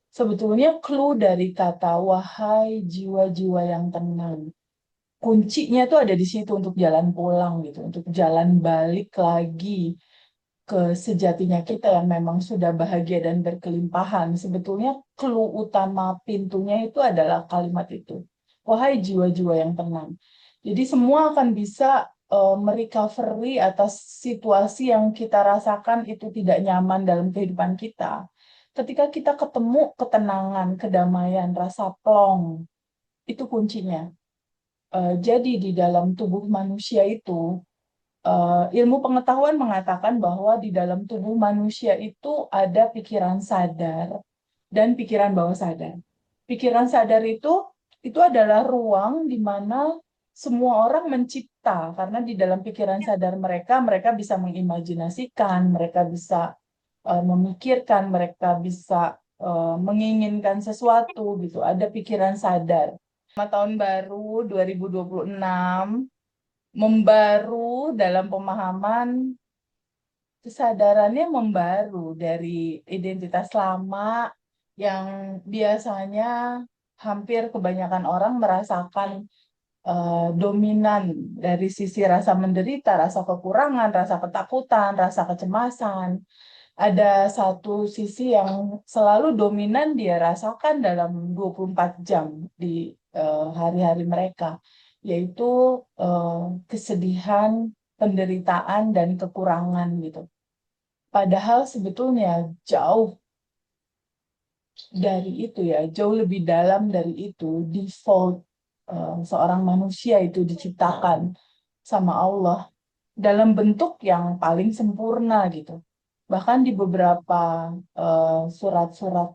Sebetulnya clue dari kata wahai jiwa-jiwa yang tenang. Kuncinya tuh ada di situ untuk jalan pulang gitu, untuk jalan balik lagi ke sejatinya kita yang memang sudah bahagia dan berkelimpahan. Sebetulnya clue utama pintunya itu adalah kalimat itu. Wahai jiwa-jiwa yang tenang. Jadi semua akan bisa merecovery atas situasi yang kita rasakan itu tidak nyaman dalam kehidupan kita. Ketika kita ketemu ketenangan, kedamaian, rasa plong, itu kuncinya. Jadi di dalam tubuh manusia itu ilmu pengetahuan mengatakan bahwa di dalam tubuh manusia itu ada pikiran sadar dan pikiran bawah sadar. Pikiran sadar itu adalah ruang di mana semua orang mencipta karena di dalam pikiran sadar mereka bisa mengimajinasikan, mereka bisa memikirkan, mereka bisa menginginkan sesuatu gitu. Ada pikiran sadar. Tahun baru 2026 membaru dalam pemahaman kesadarannya membaru dari identitas lama yang biasanya hampir kebanyakan orang merasakan dominan dari sisi rasa menderita, rasa kekurangan, rasa ketakutan, rasa kecemasan. Ada satu sisi yang selalu dominan dia rasakan dalam 24 jam di hari-hari mereka, yaitu kesedihan, penderitaan, dan kekurangan gitu. Padahal sebetulnya jauh dari itu ya, jauh lebih dalam dari itu, default seorang manusia itu diciptakan sama Allah dalam bentuk yang paling sempurna gitu. Bahkan di beberapa surat-surat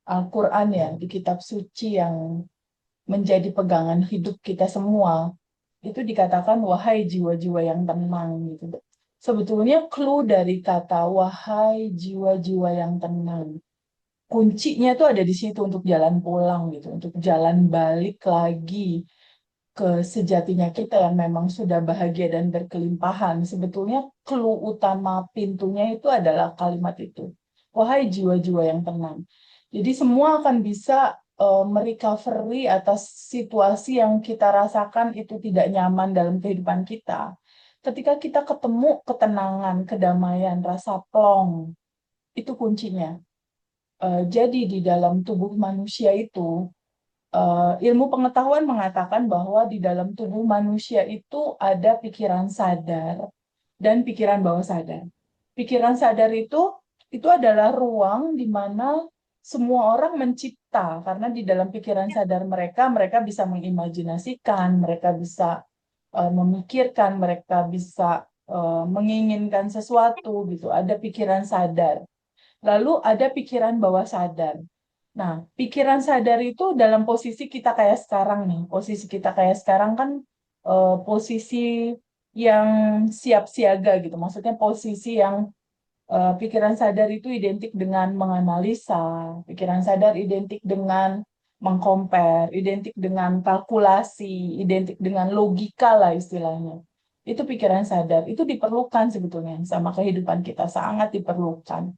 Al-Quran ya, di kitab suci yang menjadi pegangan hidup kita semua, itu dikatakan wahai jiwa-jiwa yang tenang gitu. Sebetulnya clue dari kata wahai jiwa-jiwa yang tenang. Kuncinya tuh ada di situ untuk jalan pulang gitu, untuk jalan balik lagi ke sejatinya kita yang memang sudah bahagia dan berkelimpahan. Sebetulnya clue utama pintunya itu adalah kalimat itu. Wahai jiwa-jiwa yang tenang. Jadi semua akan bisa merecovery atas situasi yang kita rasakan itu tidak nyaman dalam kehidupan kita. Ketika kita ketemu ketenangan, kedamaian, rasa plong, itu kuncinya. Jadi di dalam tubuh manusia itu ilmu pengetahuan mengatakan bahwa di dalam tubuh manusia itu ada pikiran sadar dan pikiran bawah sadar. Pikiran sadar itu adalah ruang di mana semua orang mencipta karena di dalam pikiran sadar mereka bisa mengimajinasikan, mereka bisa memikirkan, mereka bisa menginginkan sesuatu gitu. Ada pikiran sadar. Lalu ada pikiran bawah sadar. Nah, pikiran sadar itu dalam posisi kita kayak sekarang nih. Posisi kita kayak sekarang kan posisi yang siap siaga gitu. Maksudnya posisi yang pikiran sadar itu identik dengan menganalisa, pikiran sadar identik dengan mengcompare, identik dengan kalkulasi, identik dengan logika lah istilahnya. Itu pikiran sadar. Itu diperlukan sebetulnya sama kehidupan kita, sangat diperlukan.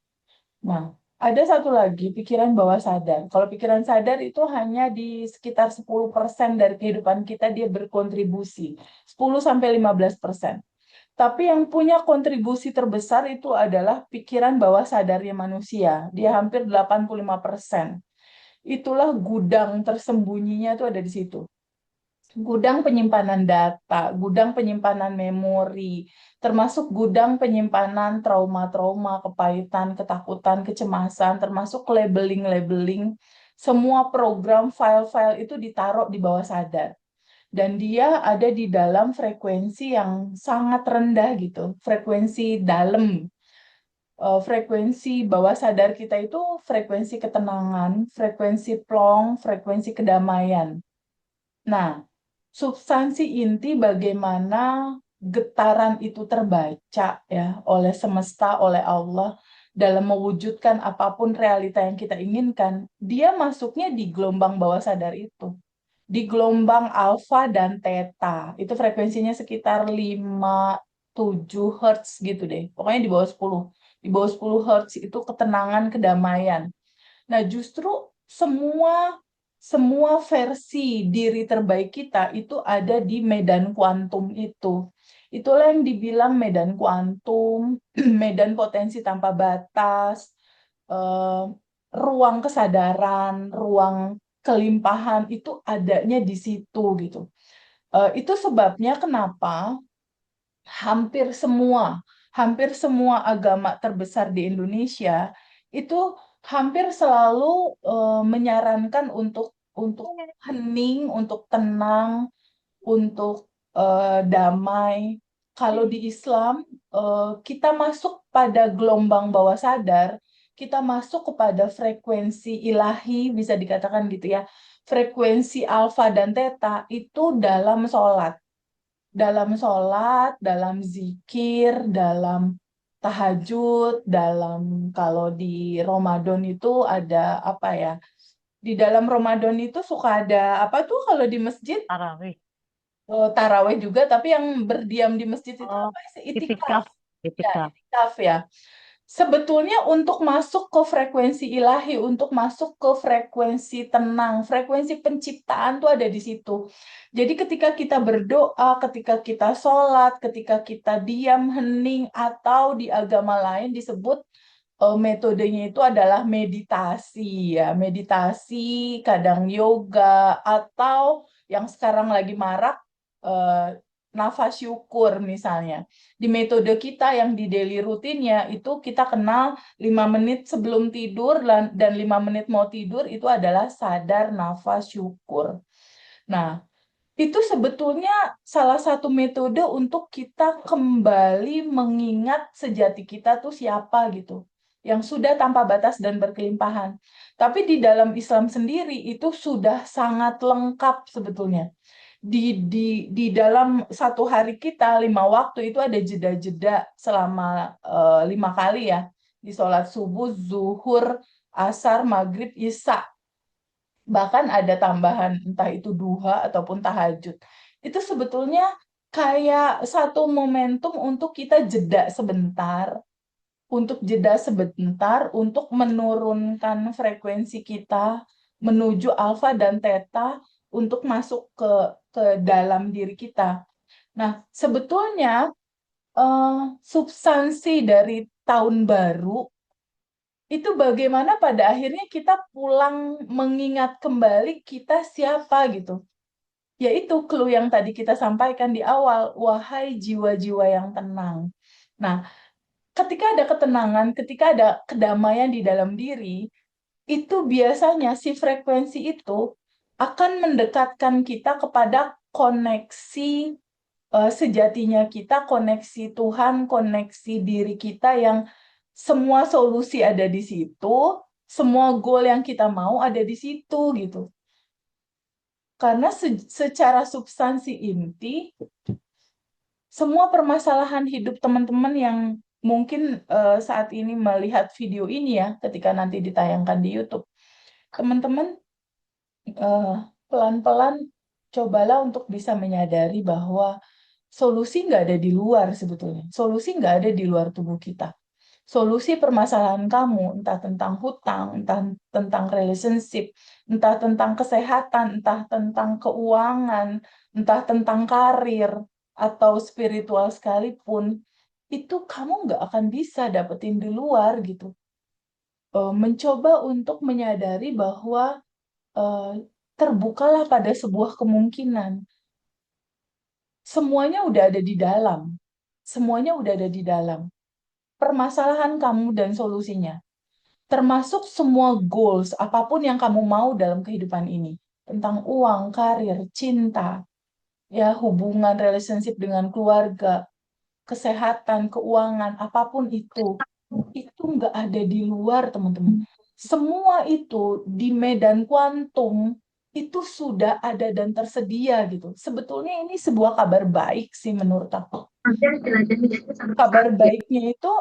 Nah, ada satu lagi pikiran bawah sadar. Kalau pikiran sadar itu hanya di sekitar 10% dari kehidupan kita dia berkontribusi. 10-15%. Tapi yang punya kontribusi terbesar itu adalah pikiran bawah sadarnya manusia. Dia hampir 85%. Itulah gudang tersembunyinya itu ada di situ. Gudang penyimpanan data, gudang penyimpanan memori, termasuk gudang penyimpanan trauma-trauma, kepahitan, ketakutan, kecemasan, termasuk labeling-labeling. Semua program file-file itu ditaruh di bawah sadar. Dan dia ada di dalam frekuensi yang sangat rendah gitu, frekuensi dalam. Frekuensi bawah sadar kita itu frekuensi ketenangan, frekuensi plong, frekuensi kedamaian. Nah, substansi inti bagaimana getaran itu terbaca ya oleh semesta, oleh Allah dalam mewujudkan apapun realita yang kita inginkan, dia masuknya di gelombang bawah sadar itu. Di gelombang alfa dan theta. Itu frekuensinya sekitar 5-7 Hz gitu deh. Pokoknya di bawah 10. Di bawah 10 Hz itu ketenangan, kedamaian. Nah, justru semua semua versi diri terbaik kita itu ada di medan kuantum itu. Itulah yang dibilang medan kuantum, medan potensi tanpa batas, eh, ruang kesadaran, ruang kelimpahan itu adanya di situ gitu. Itu sebabnya kenapa hampir semua hampir semua agama terbesar di Indonesia itu hampir selalu menyarankan untuk hening, untuk tenang, untuk damai. Kalau di Islam, kita masuk pada gelombang bawah sadar, kita masuk kepada frekuensi ilahi, bisa dikatakan gitu ya. Frekuensi alfa dan theta itu dalam zikir, dalam tahajud, dalam kalau di Ramadan itu ada apa ya? Di dalam Ramadan itu suka ada apa tuh kalau di masjid? Tarawih. Taraweh juga, tapi yang berdiam di masjid itu Oh, apa sih? Itikaf. itikaf. Ya, Itikaf. itikaf ya. Sebetulnya untuk masuk ke frekuensi ilahi, untuk masuk ke frekuensi tenang, frekuensi penciptaan tuh ada di situ. Jadi ketika kita berdoa, ketika kita sholat, ketika kita diam, hening, atau di agama lain disebut metodenya itu adalah meditasi ya, meditasi, kadang yoga, atau yang sekarang lagi marak eh, nafas syukur misalnya. Di metode kita yang di daily rutinnya itu kita kenal 5 menit sebelum tidur dan 5 menit mau tidur itu adalah sadar nafas syukur. Nah, itu sebetulnya salah satu metode untuk kita kembali mengingat sejati kita tuh siapa gitu. Yang sudah tanpa batas dan berkelimpahan. Tapi di dalam Islam sendiri itu sudah sangat lengkap sebetulnya. Di dalam satu hari kita 5 waktu itu ada jeda-jeda selama 5 kali ya. Di sholat subuh, zuhur, asar, maghrib, isya, bahkan ada tambahan entah itu duha ataupun tahajud. Itu sebetulnya kayak satu momentum untuk kita jeda sebentar untuk menurunkan frekuensi kita menuju alfa dan theta untuk masuk ke dalam diri kita. Nah, sebetulnya substansi dari tahun baru itu bagaimana pada akhirnya kita pulang mengingat kembali kita siapa gitu. Yaitu clue yang tadi kita sampaikan di awal, wahai jiwa-jiwa yang tenang. Nah, ketika ada ketenangan, ketika ada kedamaian di dalam diri, itu biasanya si frekuensi itu akan mendekatkan kita kepada koneksi sejatinya kita, koneksi Tuhan, koneksi diri kita yang semua solusi ada di situ, semua goal yang kita mau ada di situ gitu. Karena secara substansi inti, semua permasalahan hidup teman-teman yang mungkin saat ini melihat video ini ya, ketika nanti ditayangkan di YouTube, teman-teman eh, pelan-pelan cobalah untuk bisa menyadari bahwa solusi nggak ada di luar sebetulnya. Solusi nggak ada di luar tubuh kita. Solusi permasalahan kamu, entah tentang hutang, entah tentang relationship, entah tentang kesehatan, entah tentang keuangan, entah tentang karir, atau spiritual sekalipun, itu kamu nggak akan bisa dapetin di luar gitu. Mencoba untuk menyadari bahwa eh, terbukalah pada sebuah kemungkinan. Semuanya udah ada di dalam. Semuanya udah ada di dalam. Permasalahan kamu dan solusinya. Termasuk semua goals, apapun yang kamu mau dalam kehidupan ini. Tentang uang, karir, cinta, ya hubungan, relationship dengan keluarga, kesehatan, keuangan, apapun itu nggak ada di luar, teman-teman. Semua itu di medan kuantum itu sudah ada dan tersedia gitu. Sebetulnya ini sebuah kabar baik sih menurut aku. Kabar baiknya itu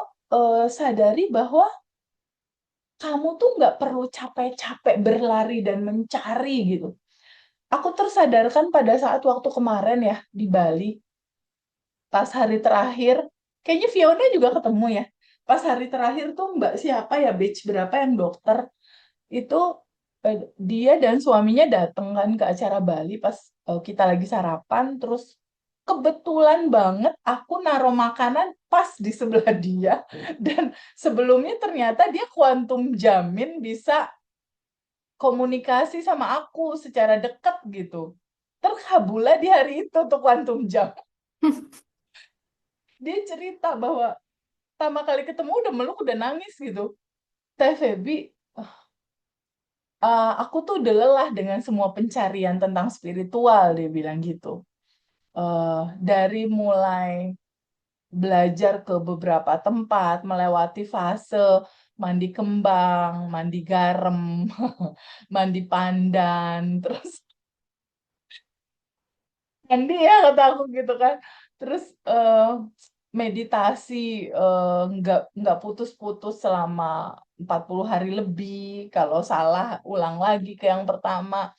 sadari bahwa kamu tuh nggak perlu capek-capek berlari dan mencari gitu. Aku tersadarkan pada saat waktu kemarin ya di Bali, pas hari terakhir, kayaknya Fiona juga ketemu ya. Pas hari terakhir tuh Mbak siapa ya, batch berapa yang dokter. itu dia dan suaminya datang kan ke acara Bali pas kita lagi sarapan, terus kebetulan banget aku naruh makanan pas di sebelah dia, dan sebelumnya ternyata dia kuantum jamin bisa komunikasi sama aku secara dekat gitu. Terkabullah di hari itu tuh kuantum jam. Dia cerita bahwa pertama kali ketemu udah meluk, udah nangis gitu. Teh Feby, aku tuh udah lelah dengan semua pencarian tentang spiritual, dia bilang gitu. Dari mulai belajar ke beberapa tempat, melewati fase mandi kembang, mandi garam, mandi pandan, terus mandi ya kata aku gitu kan. Terus meditasi nggak putus-putus selama 40 hari lebih. Kalau salah ulang lagi ke yang pertama.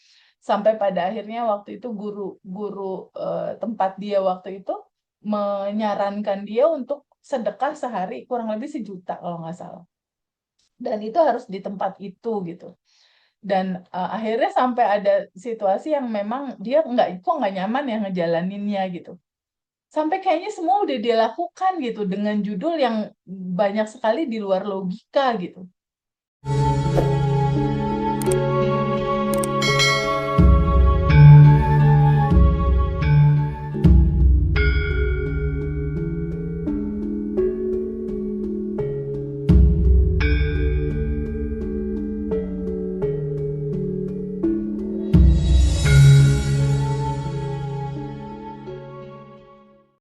Sampai pada akhirnya waktu itu guru-guru tempat dia waktu itu menyarankan dia untuk sedekah sehari kurang lebih 1 juta kalau nggak salah. Dan itu harus di tempat itu gitu. Dan akhirnya sampai ada situasi yang memang dia nggak nyaman ya ngejalaninnya gitu. Sampai kayaknya semua udah dia lakukan gitu dengan judul yang banyak sekali di luar logika gitu.